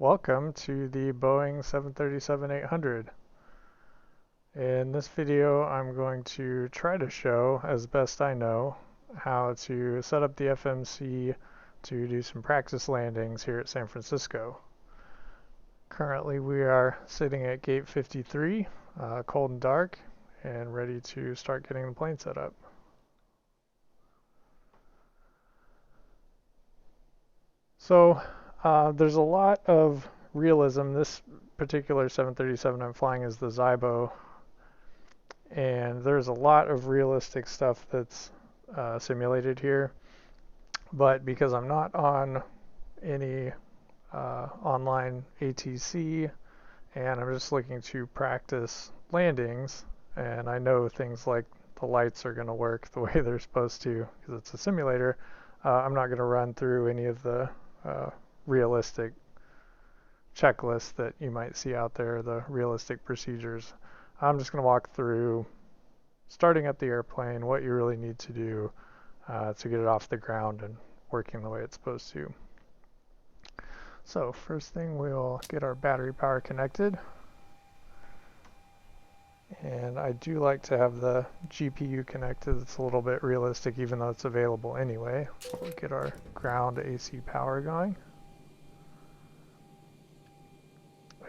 Welcome to the Boeing 737-800. In this video, I'm going to try to show, as best I know, how to set up the FMC to do some practice landings here at San Francisco. Currently, we are sitting at gate 53, cold and dark, and ready to start getting the plane set up. So, there's a lot of realism. This particular 737 I'm flying is the Zibo, and there's a lot of realistic stuff that's simulated here. But because I'm not on any online ATC and I'm just looking to practice landings, and I know things like the lights are going to work the way they're supposed to because it's a simulator, I'm not going to run through any of the realistic checklists that you might see out there, the realistic procedures. I'm just going to walk through starting up the airplane, what you really need to do to get it off the ground and working the way it's supposed to. So first thing, we'll get our battery power connected. And I do like to have the GPU connected. It's a little bit realistic even though it's available anyway. So we'll get our ground AC power going.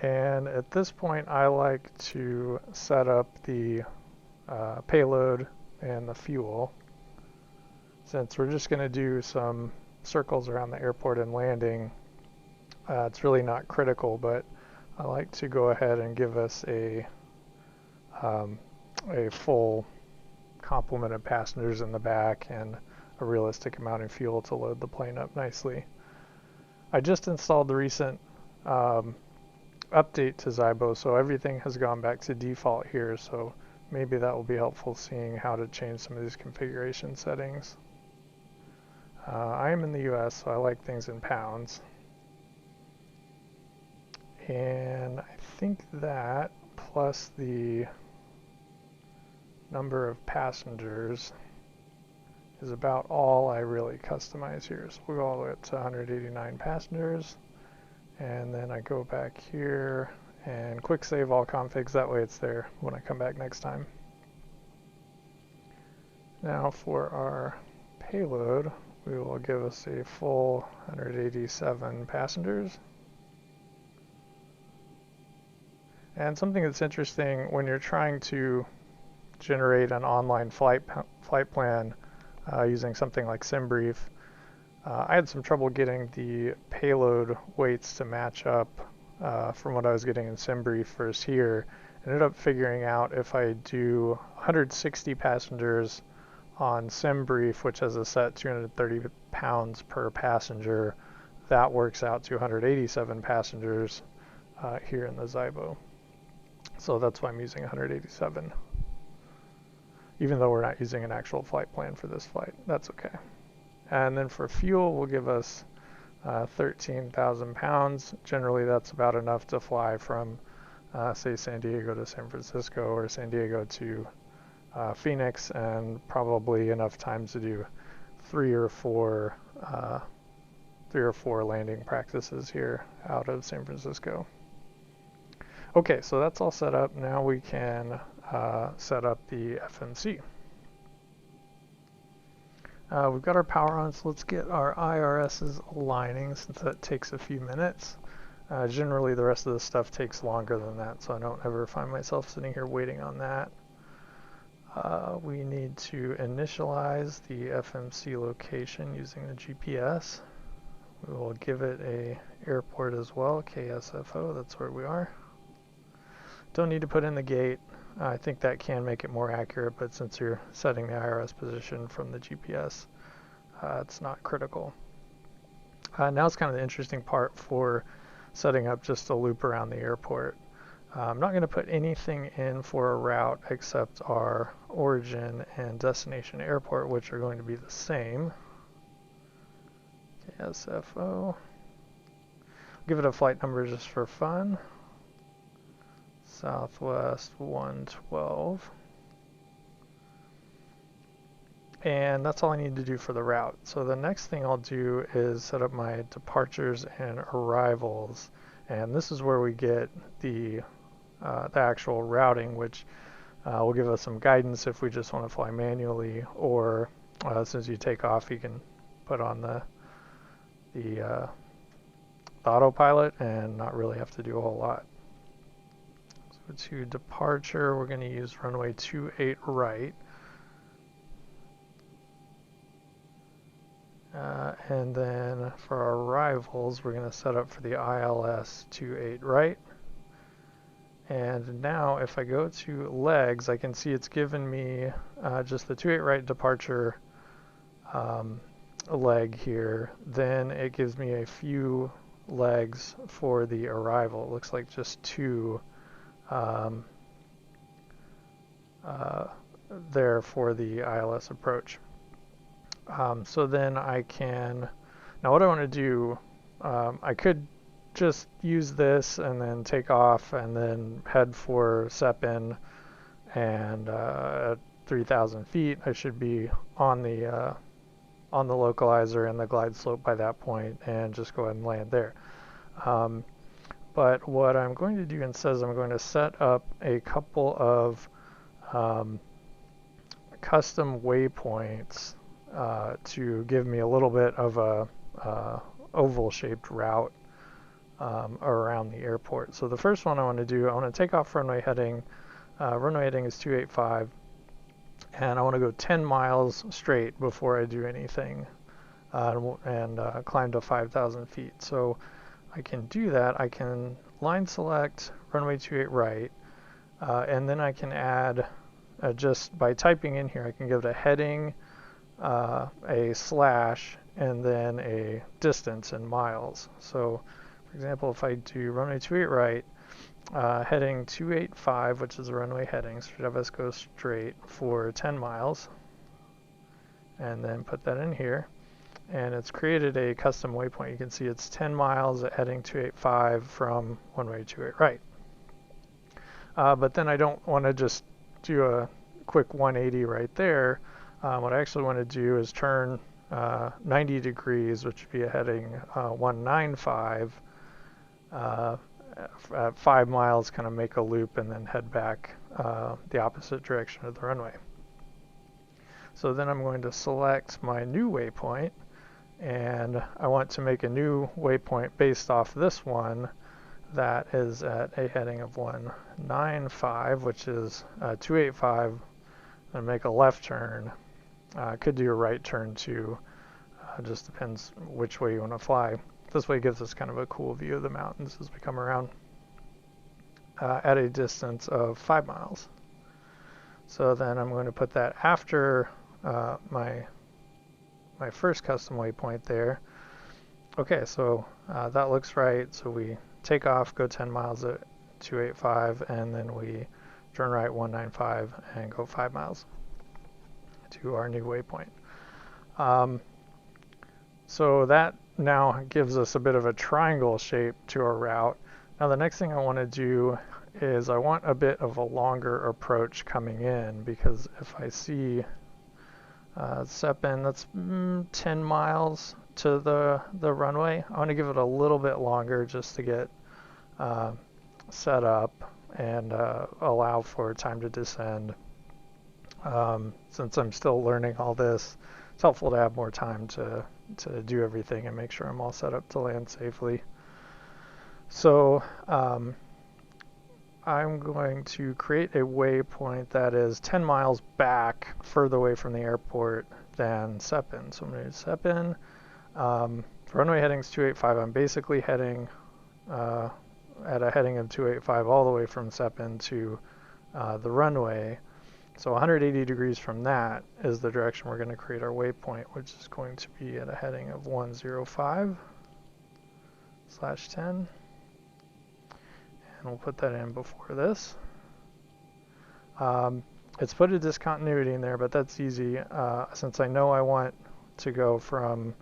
And at this point, I like to set up the payload and the fuel. Since we're just going to do some circles around the airport and landing, it's really not critical, but I like to go ahead and give us a full complement of passengers in the back and a realistic amount of fuel to load the plane up nicely. I just installed the recent update to Zibo, so everything has gone back to default here, so maybe that will be helpful seeing how to change some of these configuration settings. I am in the US, so I like things in pounds. And I think that plus the number of passengers is about all I really customize here. So we'll go all the way up to 189 passengers. And then I go back here and quick save all configs. That way it's there when I come back next time. Now for our payload, we will give us a full 187 passengers. And something that's interesting when you're trying to generate an online flight plan using something like SimBrief, I had some trouble getting the payload weights to match up from what I was getting in SimBrief versus here. I ended up figuring out if I do 160 passengers on SimBrief, which has a set 230 pounds per passenger, that works out to 187 passengers here in the Zibo. So that's why I'm using 187. Even though we're not using an actual flight plan for this flight, that's okay. And then for fuel, we'll give us 13,000 pounds. Generally, that's about enough to fly from, say, San Diego to San Francisco or San Diego to Phoenix, and probably enough time to do three or four landing practices here out of San Francisco. Okay, so that's all set up. Now we can set up the FMC. We've got our power on, so let's get our IRSs aligning since that takes a few minutes. Generally, the rest of the stuff takes longer than that, so I don't ever find myself sitting here waiting on that. We need to initialize the FMC location using the GPS. We will give it a airport as well, KSFO, that's where we are. Don't need to put in the gate. I think that can make it more accurate, but since you're setting the IRS position from the GPS, it's not critical. Now it's kind of the interesting part for setting up just a loop around the airport. I'm not going to put anything in for a route except our origin and destination airport, which are going to be the same. KSFO. Give it a flight number just for fun. Southwest 112. And that's all I need to do for the route. So the next thing I'll do is set up my departures and arrivals. and this is where we get the actual routing, which will give us some guidance if we just want to fly manually, or as soon as you take off, you can put on the autopilot and not really have to do a whole lot. So to departure, we're going to use runway 28 right. And then for our arrivals, we're going to set up for the ILS 28 right. And now if I go to legs, I can see it's given me just the 28 right departure leg here. Then it gives me a few legs for the arrival. It looks like just two there for the ILS approach. So then I can, now what I want to do, I could just use this and then take off and then head for Sepin, and at 3,000 feet I should be on the localizer and the glide slope by that point and just go ahead and land there. But what I'm going to do instead is I'm going to set up a couple of custom waypoints to give me a little bit of a oval shaped route around the airport. So the first one I want to do, I want to take off runway heading. Runway heading is 285, and I want to go 10 miles straight before I do anything and climb to 5,000 feet. So I can do that. I can line select runway 28 right, and then I can add, just by typing in here, I can give it a heading, a slash, and then a distance in miles. So for example, if I do runway 28 right, heading 285, which is the runway heading, so should have us go straight for 10 miles, and then put that in here, and it's created a custom waypoint. You can see it's 10 miles at heading 285 from runway 28 right. But then I don't want to just do a quick 180 right there. What I actually want to do is turn 90 degrees, which would be a heading 195, at 5 miles, kind of make a loop and then head back the opposite direction of the runway. So then I'm going to select my new waypoint, and I want to make a new waypoint based off this one that is at a heading of 195, which is 285, and make a left turn. Could do a right turn too, just depends which way you want to fly. This way gives us kind of a cool view of the mountains as we come around, at a distance of 5 miles. So then I'm going to put that after my first custom waypoint there. Okay, so that looks right. So we take off, go 10 miles at 285, and then we turn right 195 and go 5 miles to our new waypoint. So that now gives us a bit of a triangle shape to our route. Now the next thing I want to do is I want a bit of a longer approach coming in, because if I see Sepin, that's 10 miles to the runway. I want to give it a little bit longer just to get set up and allow for time to descend. Since I'm still learning all this, it's helpful to have more time to do everything and make sure I'm all set up to land safely. So I'm going to create a waypoint that is 10 miles back, further away from the airport than Sepin. So I'm going to do Sepin. Runway heading is 285. I'm basically heading at a heading of 285 all the way from Sepin to the runway. So 180 degrees from that is the direction we're going to create our waypoint, which is going to be at a heading of 105/10. And we'll put that in before this. It's put a discontinuity in there, but that's easy. Since I know I want to go from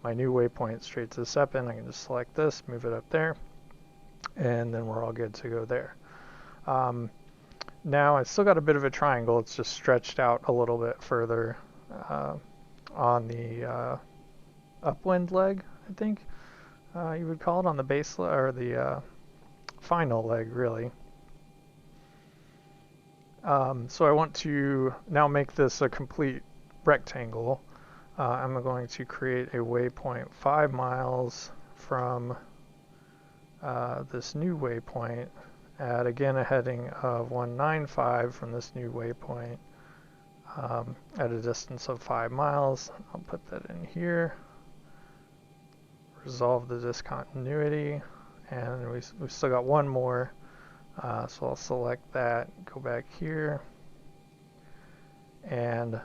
my new waypoint straight to Sepin, I can just select this, move it up there, and then we're all good to go there. Now I still got a bit of a triangle. It's just stretched out a little bit further on the upwind leg, I think you would call it, on the base or the final leg really. So I want to now make this a complete rectangle. I'm going to create a waypoint 5 miles from this new waypoint, add again a heading of 195 from this new waypoint at a distance of 5 miles. I'll put that in here. Resolve the discontinuity, and we've still got one more. So I'll select that, go back here, and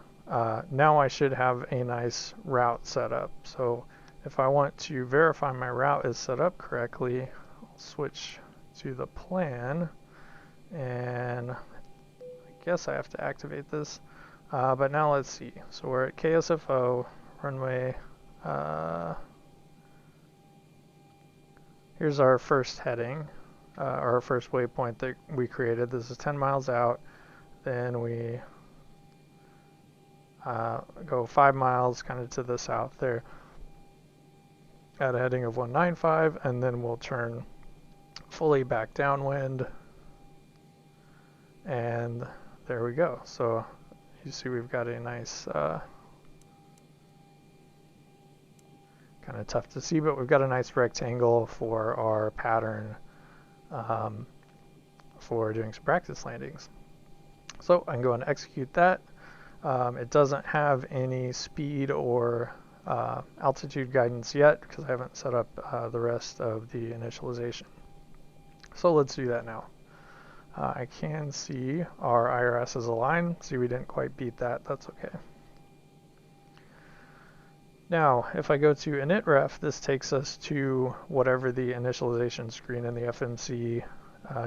now I should have a nice route set up. So if I want to verify my route is set up correctly, I'll switch to the plan, and I guess I have to activate this. But now let's see. So we're at KSFO, runway. Here's our first heading, our first waypoint that we created. This is 10 miles out. Then we go 5 miles kind of to the south there at a heading of 195, and then we'll turn fully back downwind, and there we go. So you see we've got a nice, kind of tough to see, but we've got a nice rectangle for our pattern for doing some practice landings. So I can go and execute that. It doesn't have any speed or altitude guidance yet because I haven't set up the rest of the initialization. So let's do that now. I can see our IRS is aligned. See, we didn't quite beat that. That's okay. Now, if I go to initref, this takes us to whatever the initialization screen in the FMC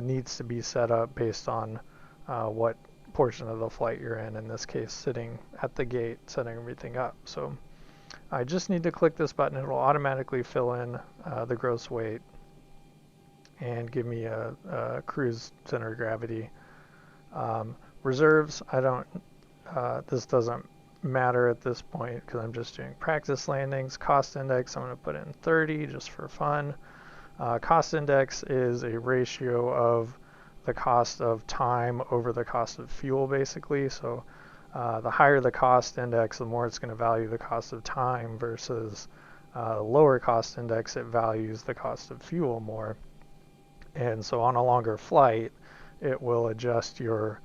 needs to be set up based on what portion of the flight you're in this case sitting at the gate, setting everything up. So I just need to click this button. It will automatically fill in the gross weight and give me a cruise center of gravity. Reserves, I don't, this doesn't matter at this point because I'm just doing practice landings. Cost index, I'm going to put in 30 just for fun. Cost index is a ratio of the cost of time over the cost of fuel, basically. So the higher the cost index, the more it's going to value the cost of time, versus the lower cost index, it values the cost of fuel more. And so on a longer flight, it will adjust your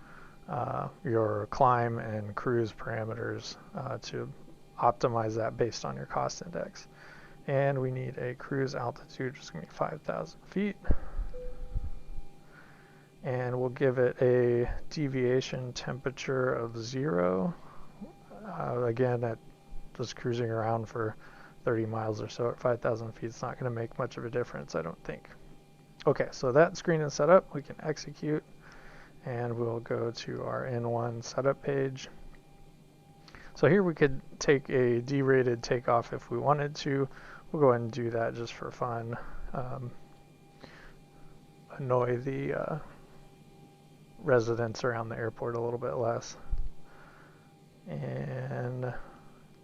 climb and cruise parameters to optimize that based on your cost index. And we need a cruise altitude, which is going to be 5,000 feet. And we'll give it a deviation temperature of 0. Again, at just cruising around for 30 miles or so at 5,000 feet, it's not going to make much of a difference, I don't think. Okay, so that screen is set up. We can execute, and we'll go to our N1 setup page. So here we could take a derated takeoff if we wanted to. We'll go ahead and do that just for fun. Annoy the residents around the airport a little bit less. And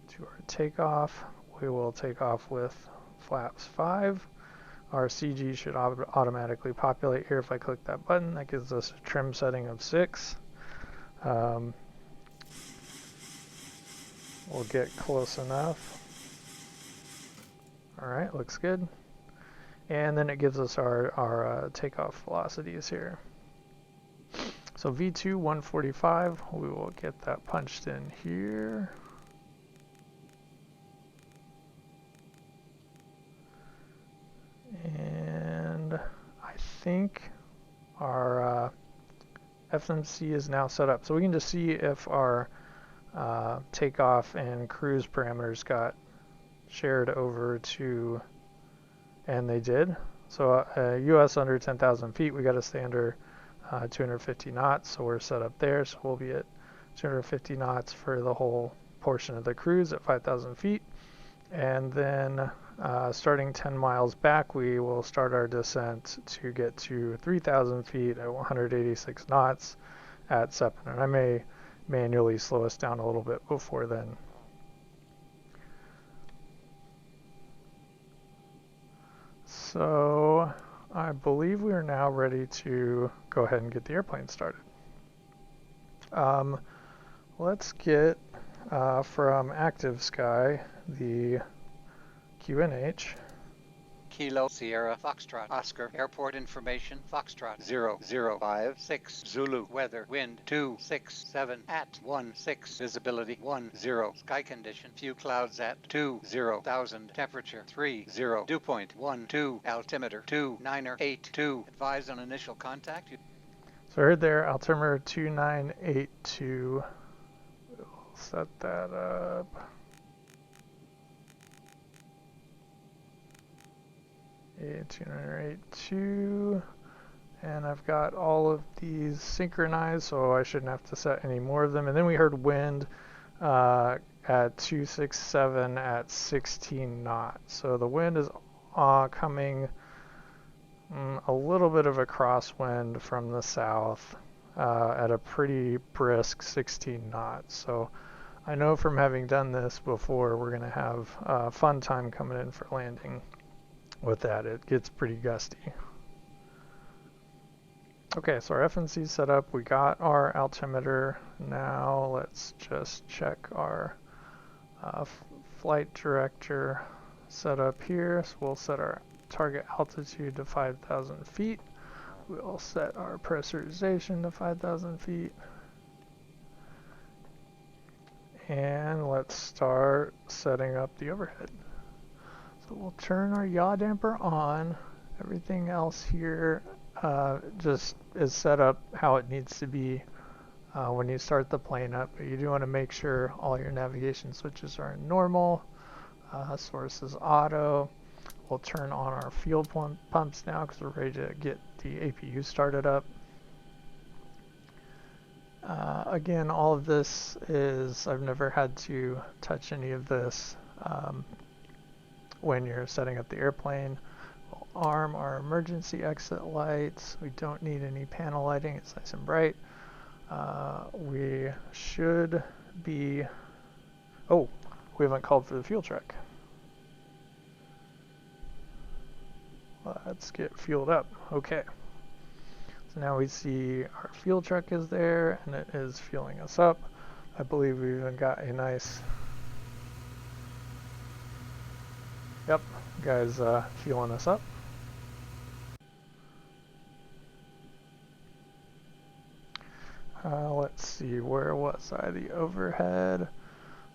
to our takeoff, we will take off with flaps 5. Our CG should automatically populate here if I click that button. That gives us a trim setting of 6. We'll get close enough. Alright, looks good. And then it gives us our takeoff velocities here. So V2 145, we will get that punched in here. And I think our FMC is now set up. So we can just see if our takeoff and cruise parameters got shared over to, and they did. So US under 10,000 feet, we got to stay under 250 knots, so we're set up there. So we'll be at 250 knots for the whole portion of the cruise at 5,000 feet. And then starting 10 miles back, we will start our descent to get to 3,000 feet at 186 knots at SEPN. And I may manually slow us down a little bit before then. So I believe we are now ready to go ahead and get the airplane started. Let's get from Active Sky the QNH. Kilo Sierra Foxtrot Oscar Airport Information Foxtrot 0056 Zulu Weather Wind 267 at 16 Visibility 10 Sky Condition Few clouds at 20,000 Temperature 30 Dew point 12 Altimeter 2982 Advise on initial contact. So I heard there altimeter 2982. We'll set that up. Yeah, 2982. And I've got all of these synchronized, so I shouldn't have to set any more of them. And then we heard wind at 267 at 16 knots. So the wind is coming a little bit of a crosswind from the south at a pretty brisk 16 knots. So I know from having done this before, we're going to have a fun time coming in for landing with that. It gets pretty gusty. Okay, so our FNC set up. We got our altimeter. Now let's just check our flight director set up here. So we'll set our target altitude to 5,000 feet. We'll set our pressurization to 5,000 feet. And let's start setting up the overhead. So we'll turn our yaw damper on. Everything else here just is set up how it needs to be when you start the plane up. But you do want to make sure all your navigation switches are in normal. Source is auto. We'll turn on our fuel pumps now because we're ready to get the APU started up. Again, all of this is, I've never had to touch any of this when you're setting up the airplane. We'll arm our emergency exit lights. We don't need any panel lighting, it's nice and bright. We should be, oh, we haven't called for the fuel truck. Let's get fueled up. Okay. So now we see our fuel truck is there and it is fueling us up. I believe we even got a nice, yep, guys fueling us up. Let's see, where was I? The overhead.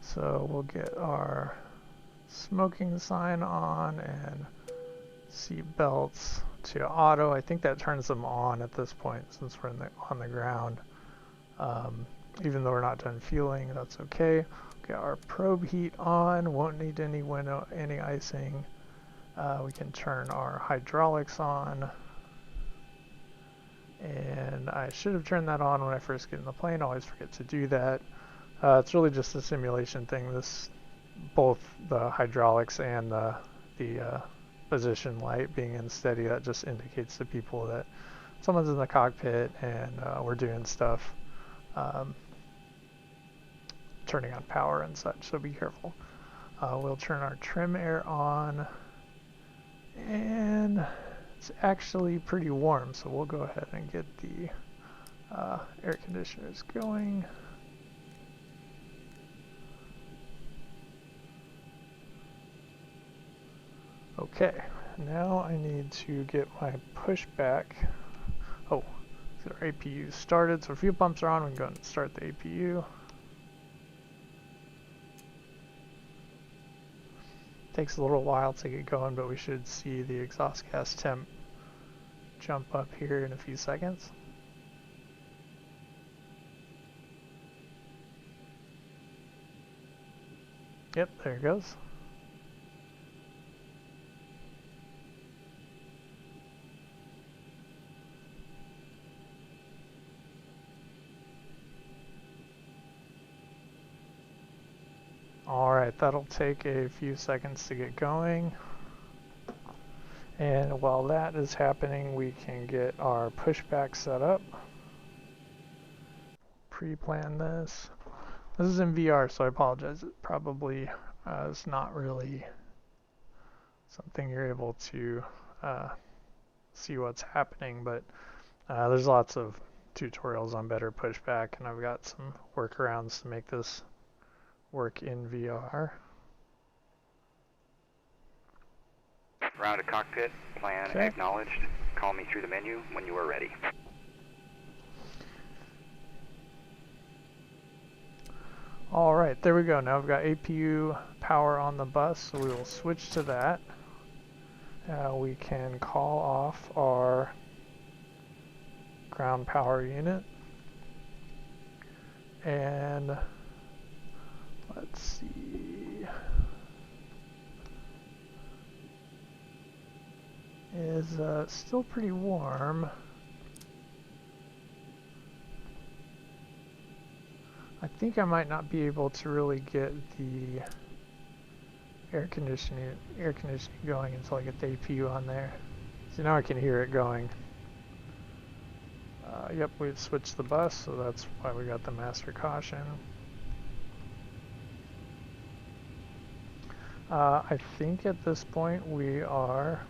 So we'll get our smoking sign on and seat belts to auto. I think that turns them on at this point since we're on the ground. Even though we're not done fueling, that's okay. Get our probe heat on. Won't need any window, any icing. We can turn our hydraulics on. And I should have turned that on when I first get in the plane. I always forget to do that. It's really just a simulation thing. Both the hydraulics and the position light being in steady, that just indicates to people that someone's in the cockpit and we're doing stuff, turning on power and such, so be careful. We'll turn our trim air on, and it's actually pretty warm, so we'll go ahead and get the air conditioners going. Okay, now I need to get my pushback. Oh, get our APU started. So fuel pumps are on, we can go ahead and start the APU. Takes a little while to get going, but we should see the exhaust gas temp jump up here in a few seconds. Yep, there it goes. Alright, that'll take a few seconds to get going. And while that is happening, we can get our pushback set up. Pre-plan this. This is in VR, so I apologize. It probably is not really something you're able to see what's happening, but there's lots of tutorials on better pushback, and I've got some workarounds to make this work in VR. Ground to cockpit, plan Okay. acknowledged. Call me through the menu when you are ready. All right, there we go. Now we've got APU power on the bus, so we will switch to that. We can call off our ground power unit. And let's see. Is still pretty warm. I think I might not be able to really get the air conditioning going until I get the APU on there. So now I can hear it going. Yep, we've switched the bus, so that's why we got the master caution. I think at this point we are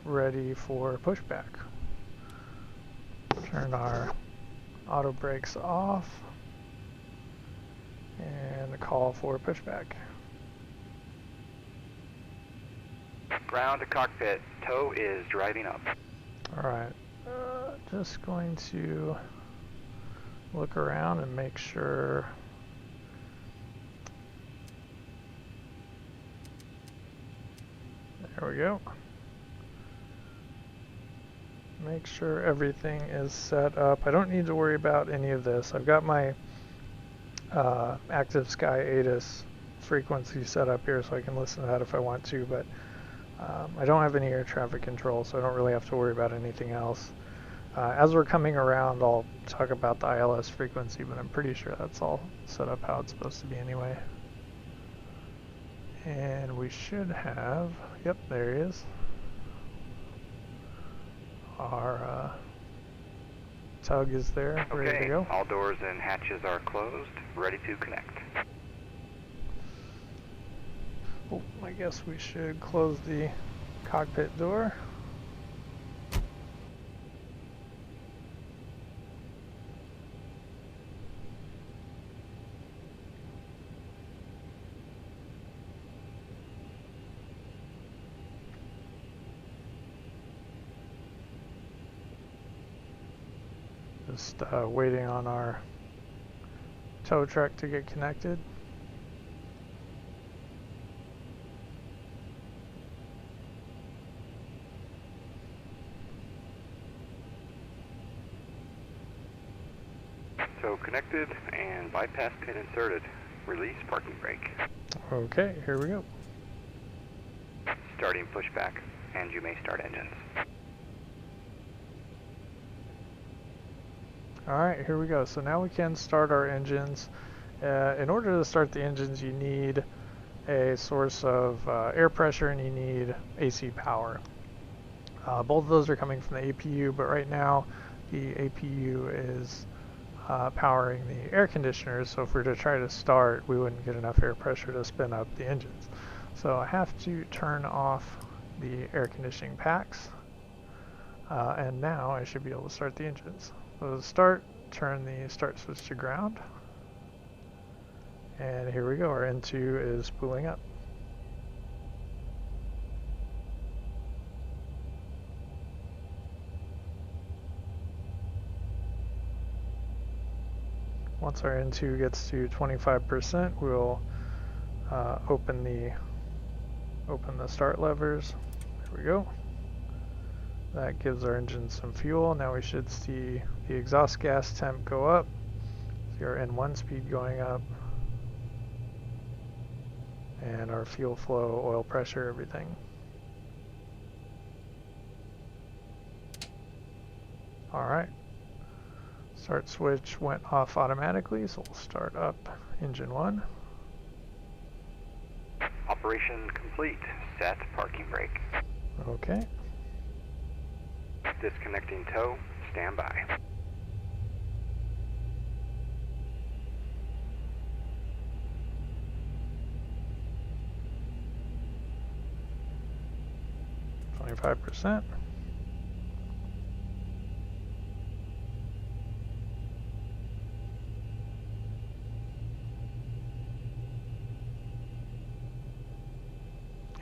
ready for pushback. Turn our auto brakes off and call for pushback. Ground to cockpit, tow is driving up. Alright, just going to look around and make sure there we go. Make sure everything is set up. I don't need to worry about any of this. I've got my Active Sky ATIS frequency set up here so I can listen to that if I want to, but I don't have any air traffic control, so I don't really have to worry about anything else. As we're coming around, I'll talk about the ILS frequency, but I'm pretty sure that's all set up how it's supposed to be anyway. And we should have, yep, there he is. Our tug is there, ready to go. All doors and hatches are closed, ready to connect. Oh, I guess we should close the cockpit door. Just waiting on our tow truck to get connected. So connected and bypass pin inserted. Release parking brake. Okay, here we go. Starting pushback, and you may start engines. Alright, here we go. So now we can start our engines. In order to start the engines, you need a source of air pressure and you need AC power. Both of those are coming from the APU, but right now the APU is powering the air conditioners, so if we were to try to start, we wouldn't get enough air pressure to spin up the engines. So I have to turn off the air conditioning packs, and now I should be able to start the engines. So to start, turn the start switch to ground, and here we go, our N2 is spooling up. Once our N2 gets to 25%, we'll open the start levers. There we go. That gives our engine some fuel. Now we should see the exhaust gas temp go up. See our N1 speed going up. And our fuel flow, oil pressure, everything. Alright. Start switch went off automatically, so we'll start up engine 1. Operation complete. Set parking brake. Okay. Disconnecting tow. Stand by. %.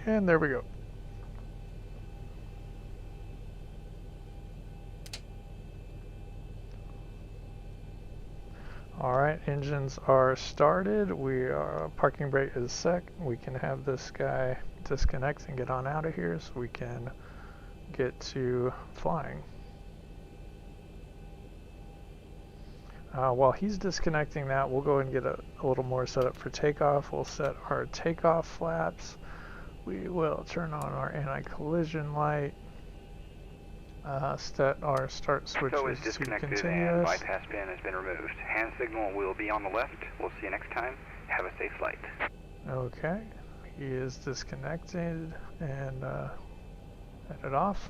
And there we go. Alright, engines are started. Parking brake is set. We can have this guy disconnect and get on out of here so we can get to flying. While he's disconnecting that, we'll go and get a little more set up for takeoff. We'll set our takeoff flaps. We will turn on our anti-collision light. Set our start switches So is to disconnected and continuous. bypass pin has been removed. Hand signal will be on the left. We'll see you next time. Have a safe flight. Okay, he is disconnected and headed off.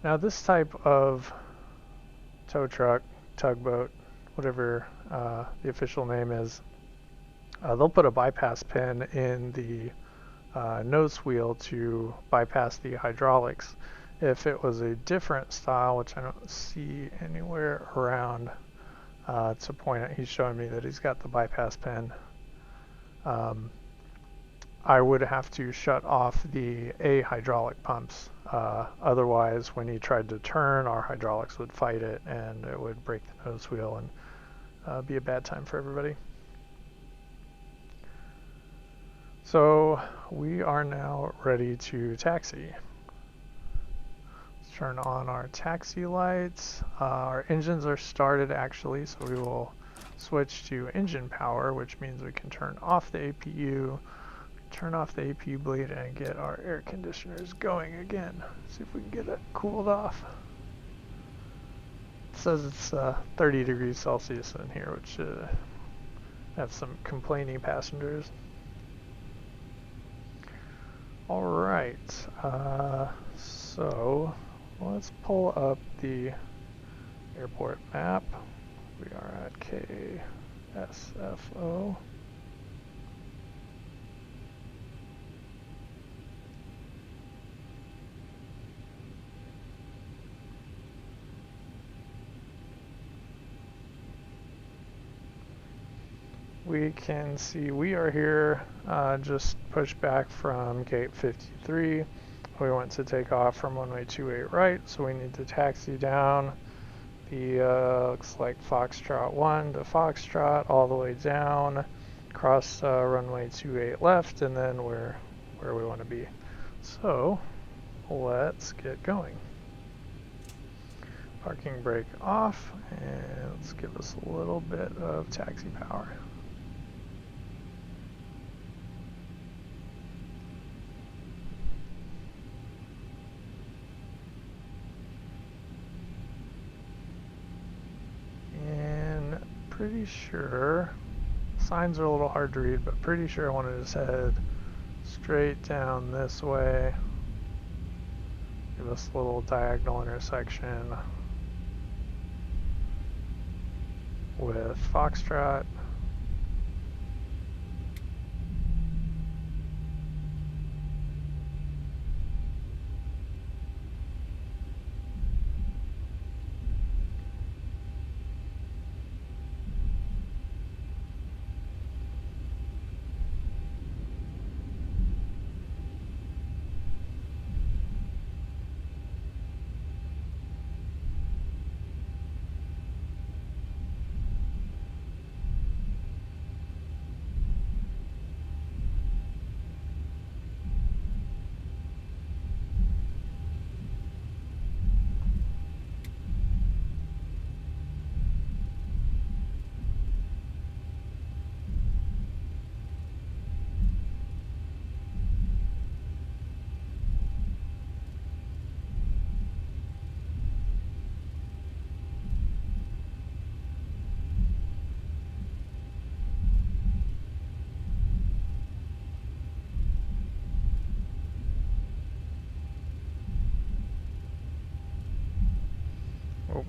Now this type of tow truck, tugboat, whatever the official name is, they'll put a bypass pin in the nose wheel to bypass the hydraulics. If it was a different style, which I don't see anywhere around to point at, he's showing me that he's got the bypass pin. I would have to shut off the hydraulic pumps. Otherwise, when he tried to turn, our hydraulics would fight it and it would break the nose wheel and be a bad time for everybody. So we are now ready to taxi. Let's turn on our taxi lights. Our engines are started actually, so we will switch to engine power, which means we can turn off the APU, turn off the APU bleed, and get our air conditioners going again. See if we can get it cooled off. It says it's 30 degrees Celsius in here, which should have some complaining passengers. Alright, so let's pull up the airport map. We are at KSFO. We can see we are here, just pushed back from gate 53. We want to take off from runway 28 right, so we need to taxi down the, looks like Foxtrot 1 to Foxtrot, all the way down, cross runway 28 left, and then where we want to be. So, let's get going. Parking brake off, and let's give us a little bit of taxi power. Pretty sure, signs are a little hard to read, but pretty sure I want to just head straight down this way. Give us a little diagonal intersection with Foxtrot.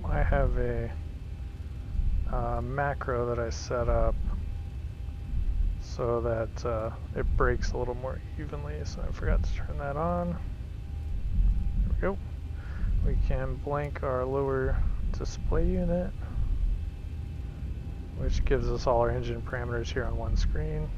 I have a macro that I set up so that it breaks a little more evenly, so I forgot to turn that on. There we go. We can blank our lower display unit, which gives us all our engine parameters here on one screen.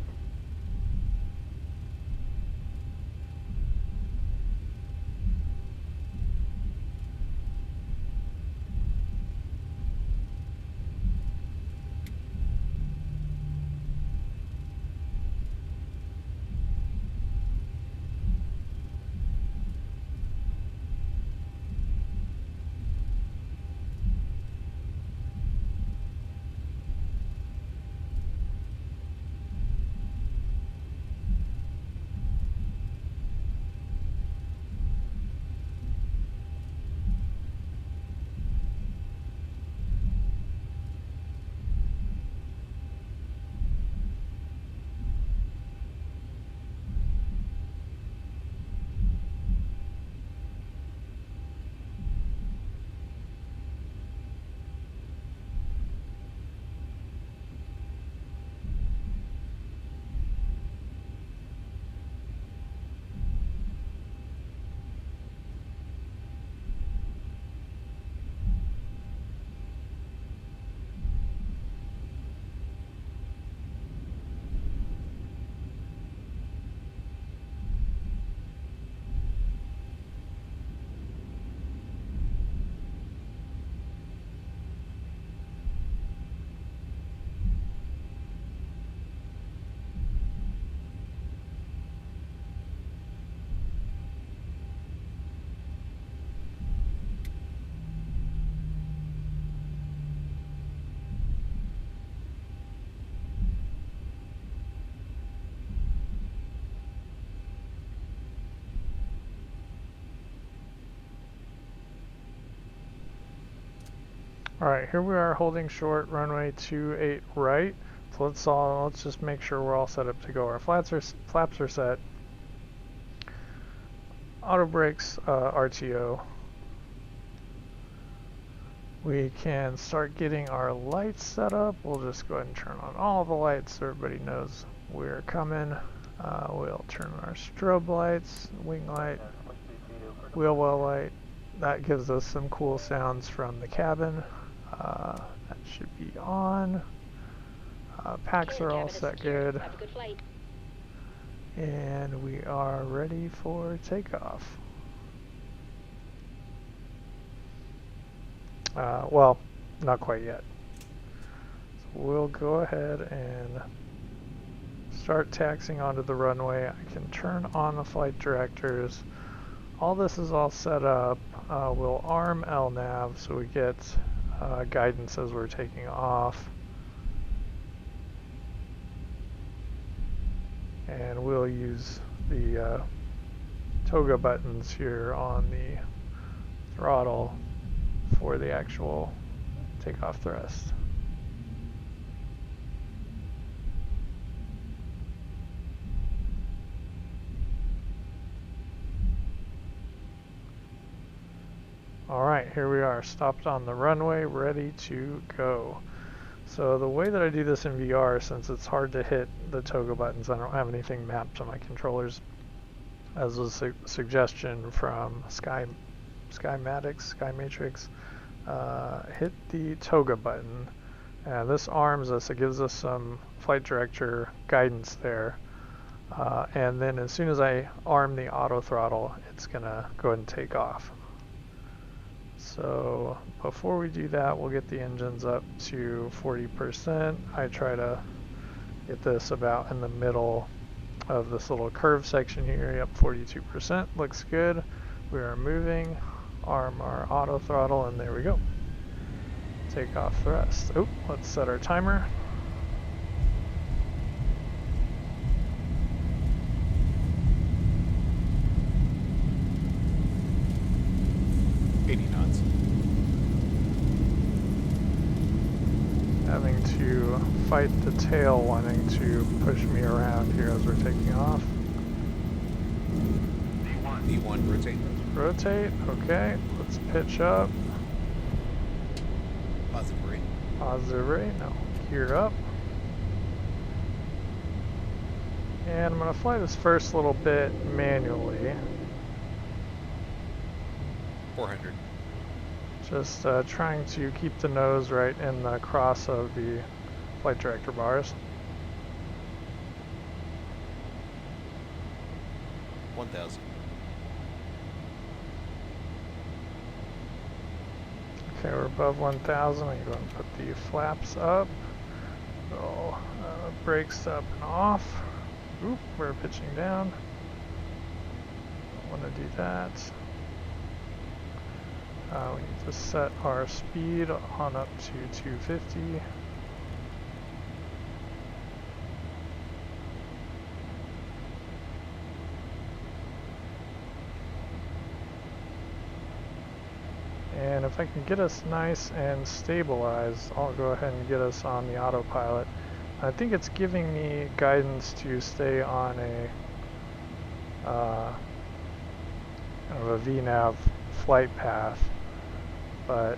Alright, here we are holding short, runway 28 right. So let's just make sure we're all set up to go. Our flaps are set. Auto brakes, RTO. We can start getting our lights set up. We'll just go ahead and turn on all the lights so everybody knows we're coming. We'll turn on our strobe lights, wing light, wheel well light. That gives us some cool sounds from the cabin. That should be on. Packs are all set good. Have a good flight. And we are ready for takeoff. Well, not quite yet. So we'll go ahead and start taxiing onto the runway. I can turn on the flight directors. All this is all set up. We'll arm LNAV so we get guidance as we're taking off. And we'll use the toga buttons here on the throttle for the actual takeoff thrust. Alright, here we are, stopped on the runway, ready to go. So the way that I do this in VR, since it's hard to hit the toga buttons, I don't have anything mapped to my controllers, as a suggestion from Skymatrix, hit the toga button, and this arms us. It gives us some flight director guidance there, and then as soon as I arm the auto throttle, it's gonna go ahead and take off. So before we do that, we'll get the engines up to 40%. I try to get this about in the middle of this little curve section here. Yep, 42%, looks good. We are moving, arm our auto throttle, and there we go. Take off thrust. Oh, let's set our timer. Having to fight the tail wanting to push me around here as we're taking off. V1, rotate. Rotate, okay. Let's pitch up. Positive rate. Positive rate, now gear up. And I'm going to fly this first little bit manually. 400. Just trying to keep the nose right in the cross of the flight director bars. 1000. Okay, we're above 1,000. I'm going to put the flaps up. So, brakes up and off. Oop, we're pitching down. Don't want to do that. We need to set our speed on up to 250. And if I can get us nice and stabilized, I'll go ahead and get us on the autopilot. I think it's giving me guidance to stay on a kind of a VNAV flight path, but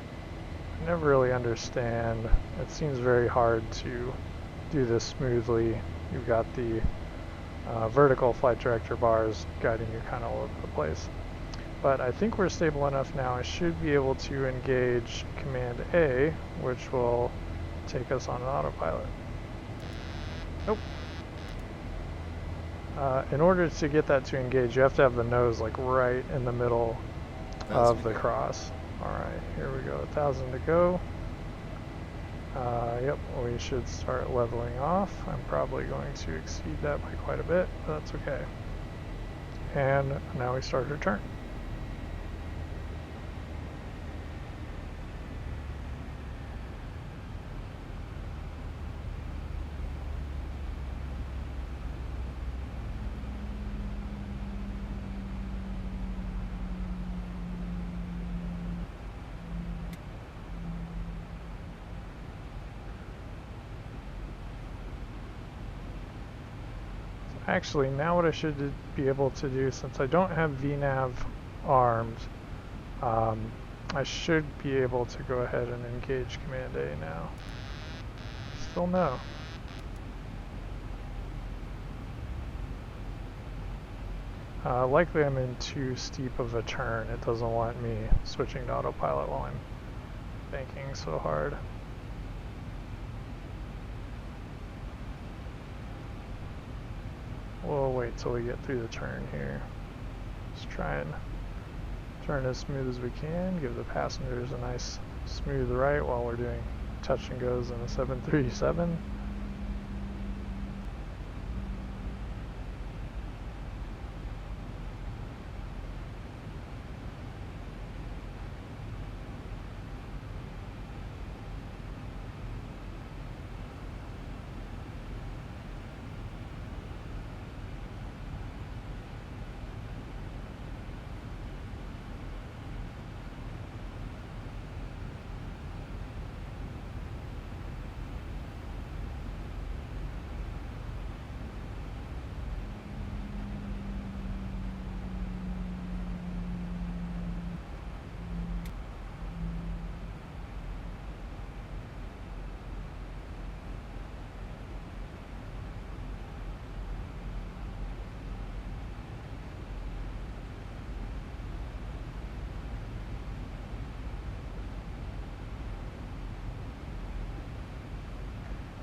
I never really understand. It seems very hard to do this smoothly. You've got the vertical flight director bars guiding you kind of all over the place. But I think we're stable enough now. I should be able to engage Command A, which will take us on an autopilot. Nope. In order to get that to engage, you have to have the nose like right in the middle of the cross. Alright, here we go, 1,000 to go. Yep, we should start leveling off. I'm probably going to exceed that by quite a bit, but that's okay. And now we start our turn. actually, now what I should be able to do, since I don't have VNav armed, I should be able to go ahead and engage Command A now. Still no. Likely I'm in too steep of a turn. It doesn't want me switching to autopilot while I'm banking so hard. We'll wait till we get through the turn here. Just try and turn as smooth as we can. Give the passengers a nice smooth right while we're doing touch and goes in a 737.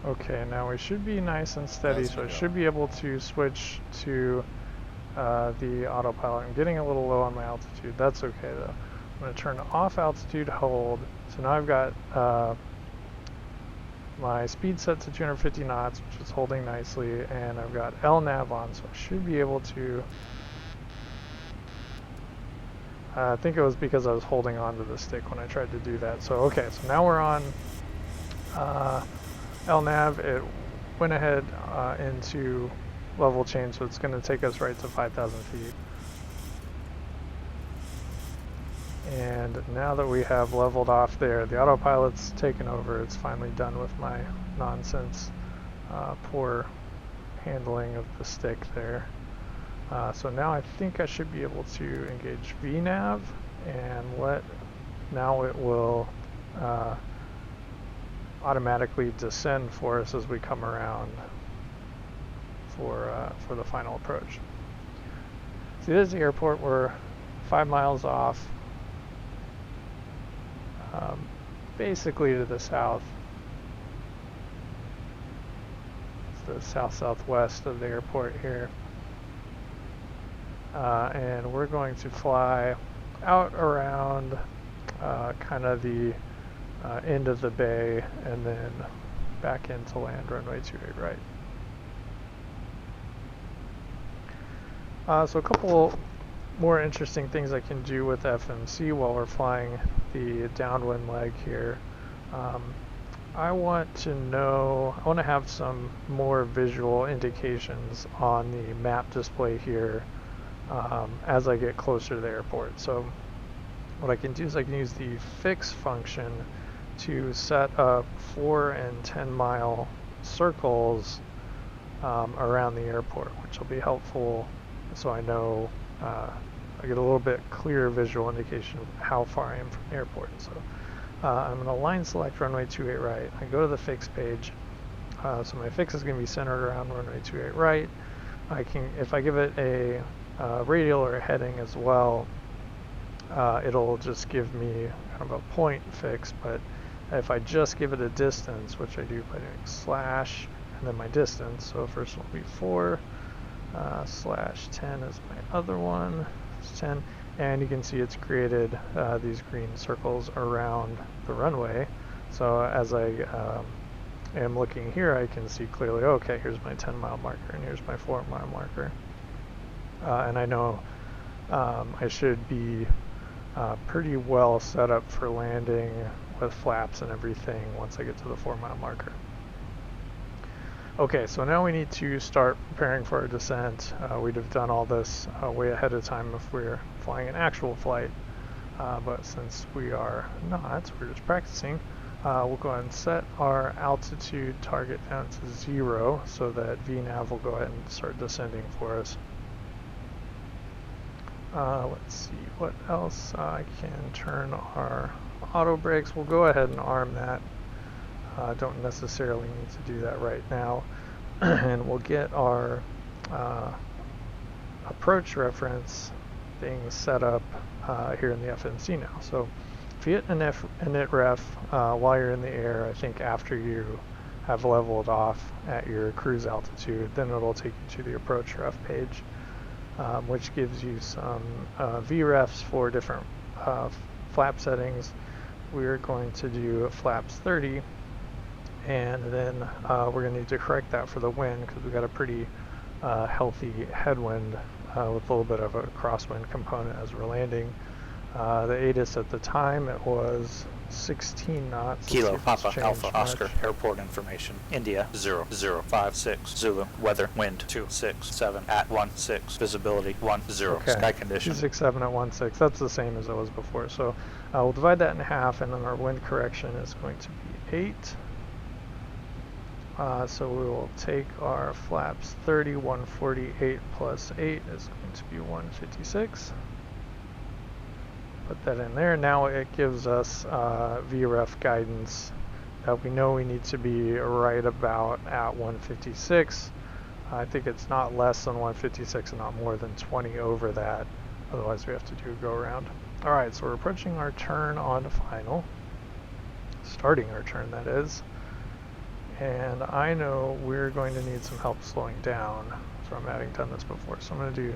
Okay, now we should be nice and steady, so I should be able to switch to the autopilot. I'm getting a little low on my altitude. That's okay though. I'm going to turn off altitude hold. So now I've got my speed set to 250 knots, which is holding nicely, and I've got LNAV on, so I should be able to... I think it was because I was holding on to the stick when I tried to do that. So okay, so now we're on LNAV. It went ahead into level change, so it's going to take us right to 5,000 feet. And now that we have leveled off there, the autopilot's taken over. It's finally done with my nonsense, poor handling of the stick there. So now I think I should be able to engage VNav and now it will automatically descend for us as we come around for the final approach. See, this is the airport. We're 5 miles off, basically to the south. It's the south-southwest of the airport here. And we're going to fly out around kind of the end of the bay and then back into land, runway 28 right. So a couple more interesting things I can do with FMC while we're flying the downwind leg here. I want to have some more visual indications on the map display here as I get closer to the airport. So what I can do is I can use the fix function to set up 4 and 10 mile circles around the airport, which will be helpful so I know I get a little bit clearer visual indication of how far I am from the airport. So I'm going to line select runway 28 right. I go to the fix page. So my fix is going to be centered around runway 28 right. If I give it a radial or a heading as well, it'll just give me kind of a point fix. But if I just give it a distance, which I do by doing slash and then my distance, so first one will be 4 slash 10 is my other one. It's 10, and you can see it's created these green circles around the runway. So as I am looking here, I can see clearly, okay, here's my 10 mile marker and here's my 4 mile marker. And I know I should be pretty well set up for landing with flaps and everything once I get to the 4 mile marker. Okay, so now we need to start preparing for our descent. We'd have done all this way ahead of time if we're flying an actual flight, but since we are not, we're just practicing, We'll go ahead and set our altitude target down to 0 so that VNav will go ahead and start descending for us. Let's see what else. I can turn our auto brakes. We'll go ahead and arm that. Don't necessarily need to do that right now. And we'll get our approach reference thing set up here in the FNC now. So if you hit init ref while you're in the air, I think after you have leveled off at your cruise altitude, then it'll take you to the approach ref page, which gives you some VREFs for different flap settings. We're going to do flaps 30, and then we're going to need to correct that for the wind because we've got a pretty healthy headwind with a little bit of a crosswind component as we're landing. The ATIS at the time, it was 16 knots. Kilo, Papa, Alpha, Oscar, airport information, India, 0056, Zulu, weather, wind, 267, at 16, visibility, 10, Okay. sky condition. 267 at 16, that's the same as it was before. So we'll divide that in half, and then our wind correction is going to be 8. So we will take our flaps 30, 148 plus 8 is going to be 156. Put that in there. Now it gives us VREF guidance that we know we need to be right about at 156. I think it's not less than 156 and not more than 20 over that. Otherwise we have to do a go around. Alright, so we're approaching our turn on final. Starting our turn, that is. And I know we're going to need some help slowing down from having done this before. So I'm going to do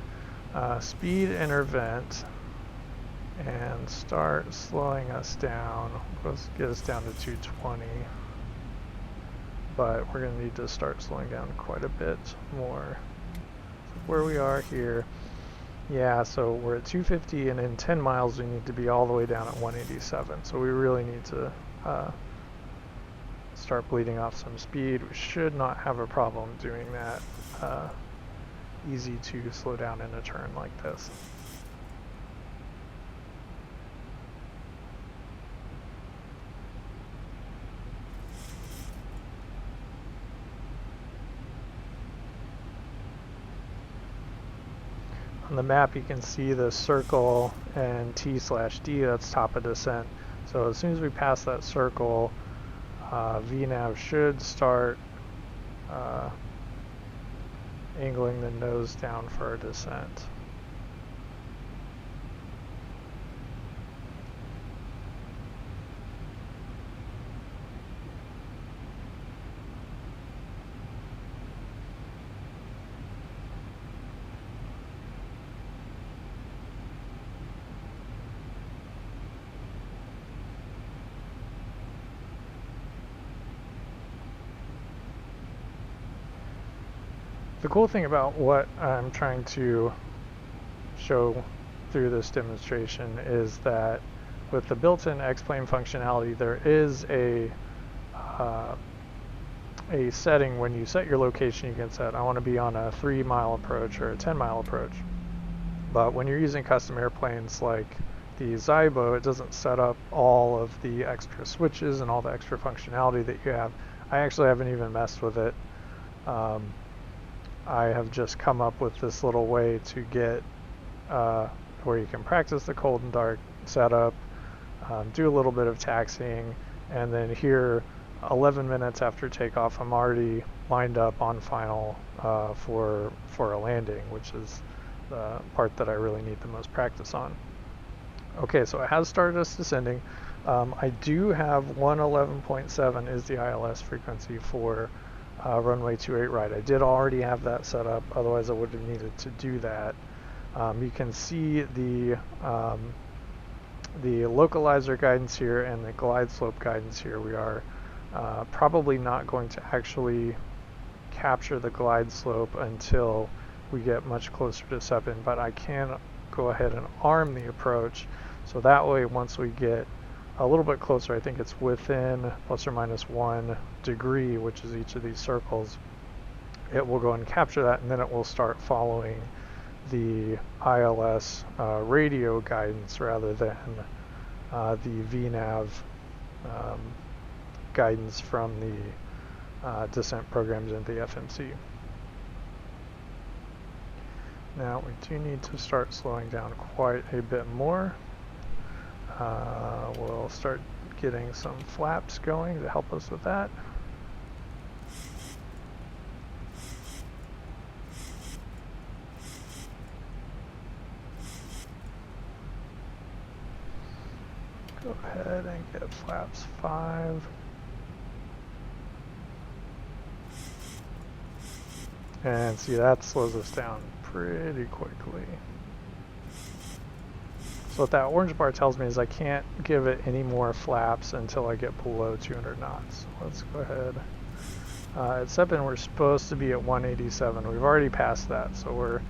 speed intervent and start slowing us down. Let's get us down to 220. But we're going to need to start slowing down quite a bit more. So where we are here, yeah, so we're at 250, and in 10 miles we need to be all the way down at 187. So we really need to start bleeding off some speed. We should not have a problem doing that. Easy to slow down in a turn like this. On the map you can see the circle and T/D, that's top of descent. So as soon as we pass that circle, VNav should start angling the nose down for our descent. The cool thing about what I'm trying to show through this demonstration is that with the built-in X-plane functionality, there is a setting when you set your location. You can set, I want to be on a 3-mile approach or a 10-mile approach. But when you're using custom airplanes like the Zibo, it doesn't set up all of the extra switches and all the extra functionality that you have. I actually haven't even messed with it. I have just come up with this little way to get where you can practice the cold and dark setup, do a little bit of taxiing, and then here 11 minutes after takeoff I'm already lined up on final for a landing, which is the part that I really need the most practice on. Okay, so it has started us descending. I do have 111.7 is the ILS frequency for runway 28 right. I did already have that set up, otherwise I would have needed to do that. You can see the localizer guidance here and the glide slope guidance here. We are probably not going to actually capture the glide slope until we get much closer to 7, but I can go ahead and arm the approach, so that way once we get a little bit closer, I think it's within plus or minus 1 degree, which is each of these circles, it will go and capture that, and then it will start following the ILS radio guidance rather than the VNav guidance from the descent programs in the FMC. Now we do need to start slowing down quite a bit more. We'll start getting some flaps going to help us with that. Go ahead and get flaps 5. And see, that slows us down pretty quickly. So what that orange bar tells me is I can't give it any more flaps until I get below 200 knots. Let's go ahead. At 7, we're supposed to be at 187. We've already passed that, so we're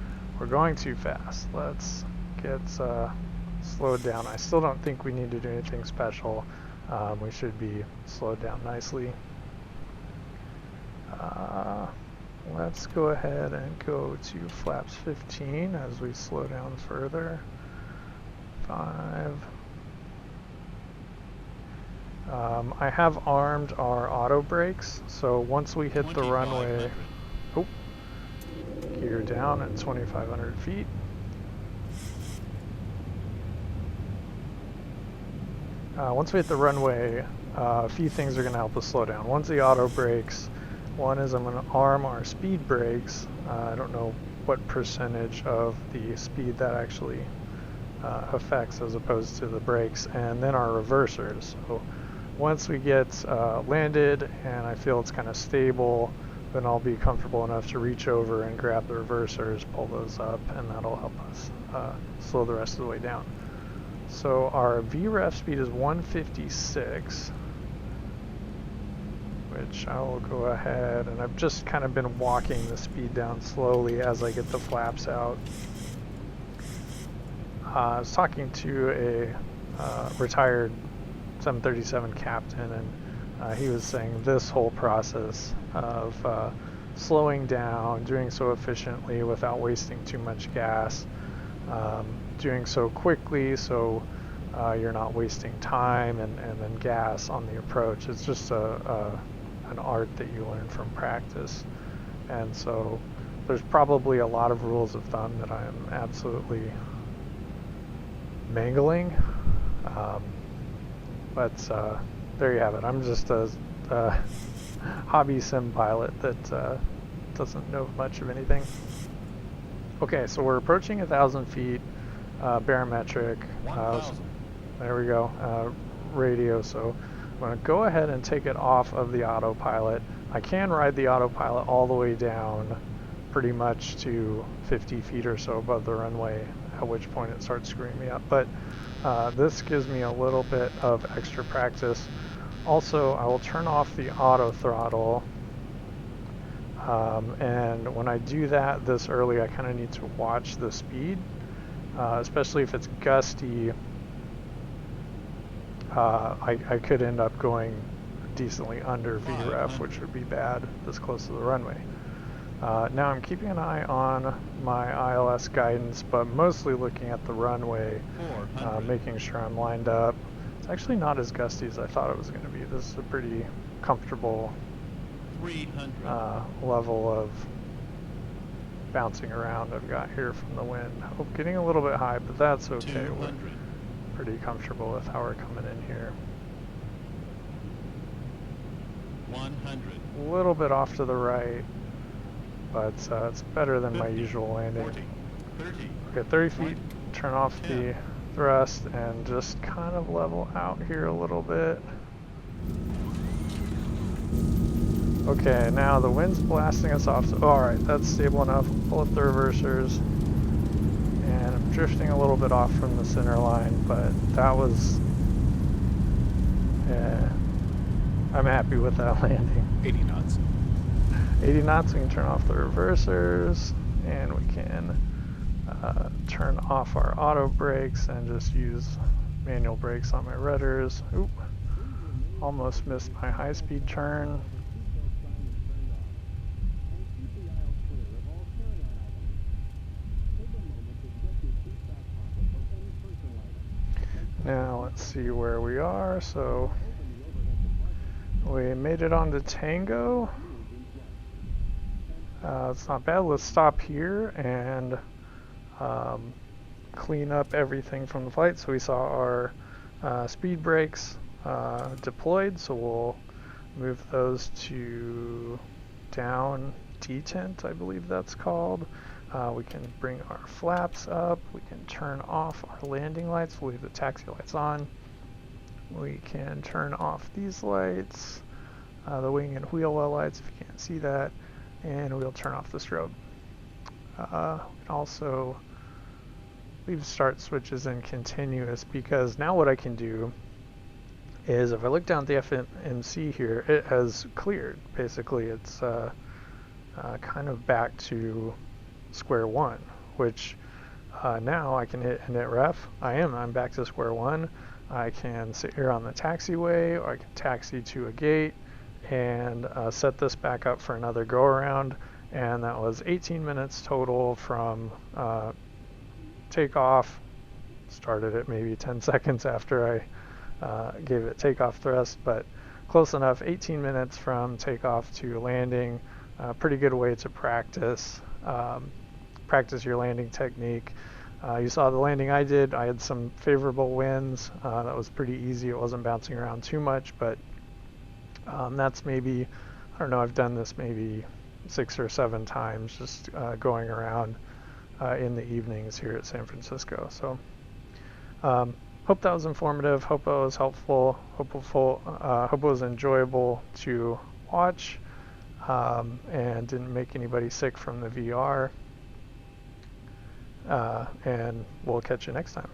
going too fast. Let's get slowed down. I still don't think we need to do anything special. We should be slowed down nicely. Let's go ahead and go to flaps 15 as we slow down further. 5. I have armed our auto brakes, so once we hit the runway, gear down at 2,500 feet. Once we hit the runway, a few things are going to help us slow down. One's the auto brakes. One is I'm going to arm our speed brakes. I don't know what percentage of the speed that actually affects as opposed to the brakes, and then our reversers. So once we get landed and I feel it's kind of stable, then I'll be comfortable enough to reach over and grab the reversers, pull those up, and that'll help us slow the rest of the way down. So our VREF speed is 156, which I will go ahead, and I've just kind of been walking the speed down slowly as I get the flaps out. I was talking to a retired 737 captain, and he was saying this whole process of slowing down, doing so efficiently without wasting too much gas, doing so quickly so you're not wasting time and then gas on the approach. It's just an art that you learn from practice. And so there's probably a lot of rules of thumb that I am absolutely mangling, but there you have it. I'm just a hobby sim pilot that doesn't know much of anything. Okay, so we're approaching 1,000 feet, barometric. There we go, radio. So I'm going to go ahead and take it off of the autopilot. I can ride the autopilot all the way down pretty much to 50 feet or so above the runway, at which point it starts screwing me up. But this gives me a little bit of extra practice. Also, I will turn off the auto throttle. And when I do that this early, I kind of need to watch the speed, especially if it's gusty. I could end up going decently under VREF, which would be bad this close to the runway. Now I'm keeping an eye on my ILS guidance, but mostly looking at the runway, making sure I'm lined up. It's actually not as gusty as I thought it was going to be. This is a pretty comfortable level of bouncing around I've got here from the wind. Oh, getting a little bit high, but that's okay. We're pretty comfortable with how we're coming in here. 100. A little bit off to the right, but it's better than 50, my usual landing. 40, 30, okay, 30 feet, turn off 10. The thrust and just kind of level out here a little bit. Okay, now the wind's blasting us off. So, alright, that's stable enough. We'll pull up the reversers. And I'm drifting a little bit off from the center line, but that was... yeah, I'm happy with that landing. 80 knots. 80 knots, we can turn off the reversers, and we can turn off our auto brakes and just use manual brakes on my rudders. Oop, almost missed my high-speed turn. Now let's see where we are. So We made it onto Tango. It's not bad. Let's stop here and clean up everything from the flight. So we saw our speed brakes deployed, so we'll move those to down detent, I believe that's called. We can bring our flaps up. We can turn off our landing lights. We'll leave the taxi lights on. We can turn off these lights, the wing and wheel well lights if you can't see that, and we'll turn off the strobe. We can also leave start switches in continuous, because now what I can do is if I look down at the FMC here, it has cleared. Basically, it's kind of back to square one, which now I can hit init ref. I'm back to square one. I can sit here on the taxiway, or I can taxi to a gate and set this back up for another go around. And that was 18 minutes total from takeoff. Started it maybe 10 seconds after I gave it takeoff thrust, but close enough. 18 minutes from takeoff to landing. Pretty good way to practice your landing technique. You saw the landing I did. I had some favorable winds. That was pretty easy. It wasn't bouncing around too much, but that's maybe, I don't know, I've done this maybe 6 or 7 times, just going around in the evenings here at San Francisco. So hope that was informative. Hope it was helpful. Hope it was enjoyable to watch, and didn't make anybody sick from the VR. And we'll catch you next time.